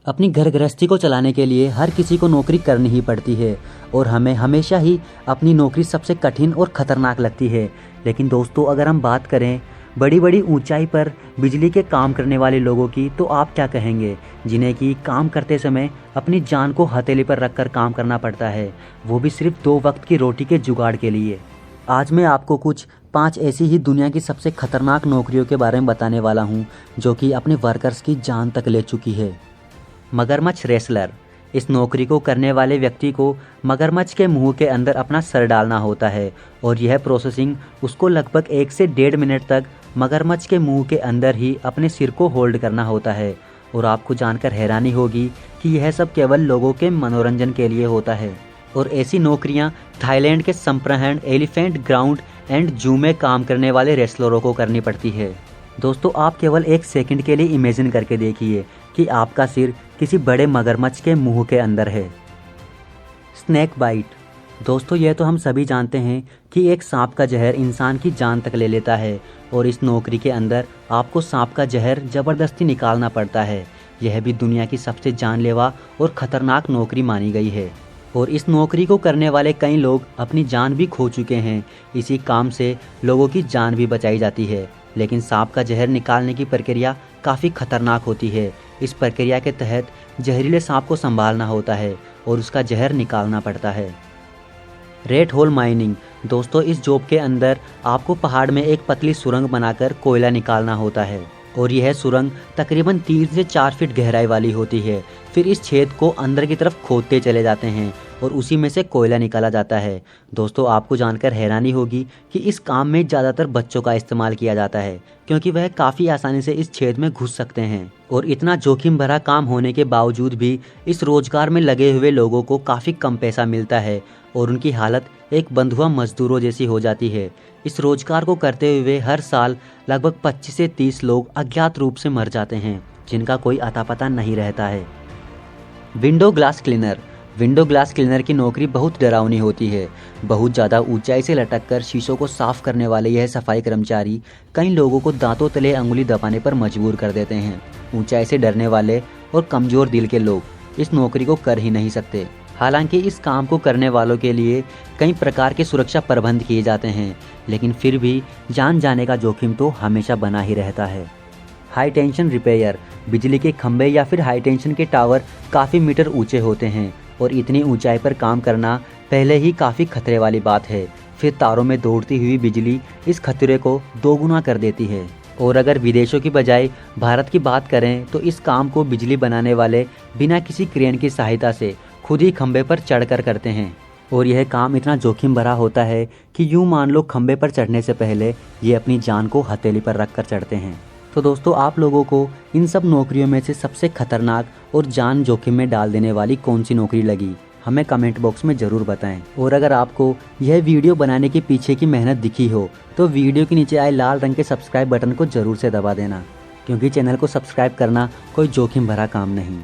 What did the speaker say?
अपनी घर गृहस्थी को चलाने के लिए हर किसी को नौकरी करनी ही पड़ती है और हमें हमेशा ही अपनी नौकरी सबसे कठिन और ख़तरनाक लगती है। लेकिन दोस्तों, अगर हम बात करें बड़ी बड़ी ऊंचाई पर बिजली के काम करने वाले लोगों की, तो आप क्या कहेंगे, जिन्हें कि काम करते समय अपनी जान को हथेली पर रखकर काम करना पड़ता है, वो भी सिर्फ 2 वक्त की रोटी के जुगाड़ के लिए। आज मैं आपको कुछ 5 ऐसी ही दुनिया की सबसे खतरनाक नौकरियों के बारे में बताने वाला हूँ जो कि अपने वर्कर्स की जान तक ले चुकी है। मगरमच्छ रेसलर। इस नौकरी को करने वाले व्यक्ति को मगरमच्छ के मुंह के अंदर अपना सर डालना होता है और यह प्रोसेसिंग उसको लगभग 1 से 1.5 मिनट तक मगरमच्छ के मुंह के अंदर ही अपने सिर को होल्ड करना होता है। और आपको जानकर हैरानी होगी कि यह सब केवल लोगों के मनोरंजन के लिए होता है। और ऐसी नौकरियां थाईलैंड के संप्रहण एलिफेंट ग्राउंड एंड जू में काम करने वाले रेसलरों को करनी पड़ती है। दोस्तों, आप केवल 1 सेकंड के लिए इमेजिन करके देखिए कि आपका सिर किसी बड़े मगरमच्छ के मुंह के अंदर है। Snake bite. दोस्तों, यह तो हम सभी जानते हैं कि एक सांप का जहर इंसान की जान तक ले लेता है और इस नौकरी के अंदर आपको सांप का जहर ज़बरदस्ती निकालना पड़ता है। यह भी दुनिया की सबसे जानलेवा और ख़तरनाक नौकरी मानी गई है और इस नौकरी को करने वाले कई लोग अपनी जान भी खो चुके हैं। इसी काम से लोगों की जान भी बचाई जाती है। लेकिन सांप का जहर निकालने की प्रक्रिया काफ़ी खतरनाक होती है। इस प्रक्रिया के तहत जहरीले सांप को संभालना होता है और उसका जहर निकालना पड़ता है। Rate hole mining. दोस्तों, इस जॉब के अंदर आपको पहाड़ में एक पतली सुरंग बनाकर कोयला निकालना होता है और यह सुरंग तकरीबन 3 से 4 फीट गहराई वाली होती है। फिर इस छेद को अंदर की तरफ खोदते चले जाते हैं और उसी में से कोयला निकाला जाता है। दोस्तों, आपको जानकर हैरानी होगी कि इस काम में ज़्यादातर बच्चों का इस्तेमाल किया जाता है क्योंकि वह काफ़ी आसानी से इस छेद में घुस सकते हैं। और इतना जोखिम भरा काम होने के बावजूद भी इस रोजगार में लगे हुए लोगों को काफ़ी कम पैसा मिलता है और उनकी हालत एक बंधुआ मजदूरों जैसी हो जाती है। इस रोजगार को करते हुए हर साल लगभग 25 से 30 लोग अज्ञात रूप से मर जाते हैं, जिनका कोई अता पता नहीं रहता है। Window glass cleaner. Window glass cleaner की नौकरी बहुत डरावनी होती है। बहुत ज़्यादा ऊंचाई से लटककर शीशों को साफ करने वाले यह सफाई कर्मचारी कई लोगों को दांतों तले अंगुली दबाने पर मजबूर कर देते हैं। ऊंचाई से डरने वाले और कमज़ोर दिल के लोग इस नौकरी को कर ही नहीं सकते। हालांकि इस काम को करने वालों के लिए कई प्रकार के सुरक्षा प्रबंध किए जाते हैं, लेकिन फिर भी जान जाने का जोखिम तो हमेशा बना ही रहता है। High tension repair. बिजली के खंभे या फिर हाई टेंशन के टावर काफ़ी मीटर ऊंचे होते हैं और इतनी ऊंचाई पर काम करना पहले ही काफ़ी खतरे वाली बात है। फिर तारों में दौड़ती हुई बिजली इस खतरे को दोगुना कर देती है। और अगर विदेशों की बजाय भारत की बात करें तो इस काम को बिजली बनाने वाले बिना किसी क्रेन की सहायता से खुद ही खंभे पर चढ़कर करते हैं। और यह काम इतना जोखिम भरा होता है कि यूँ मान लो खंभे पर चढ़ने से पहले ये अपनी जान को हथेली पर रख कर चढ़ते हैं। तो दोस्तों, आप लोगों को इन सब नौकरियों में से सबसे खतरनाक और जान जोखिम में डाल देने वाली कौन सी नौकरी लगी, हमें कमेंट बॉक्स में ज़रूर बताएं। और अगर आपको यह वीडियो बनाने के पीछे की मेहनत दिखी हो तो वीडियो के नीचे आए लाल रंग के सब्सक्राइब बटन को ज़रूर से दबा देना, क्योंकि चैनल को सब्सक्राइब करना कोई जोखिम भरा काम नहीं।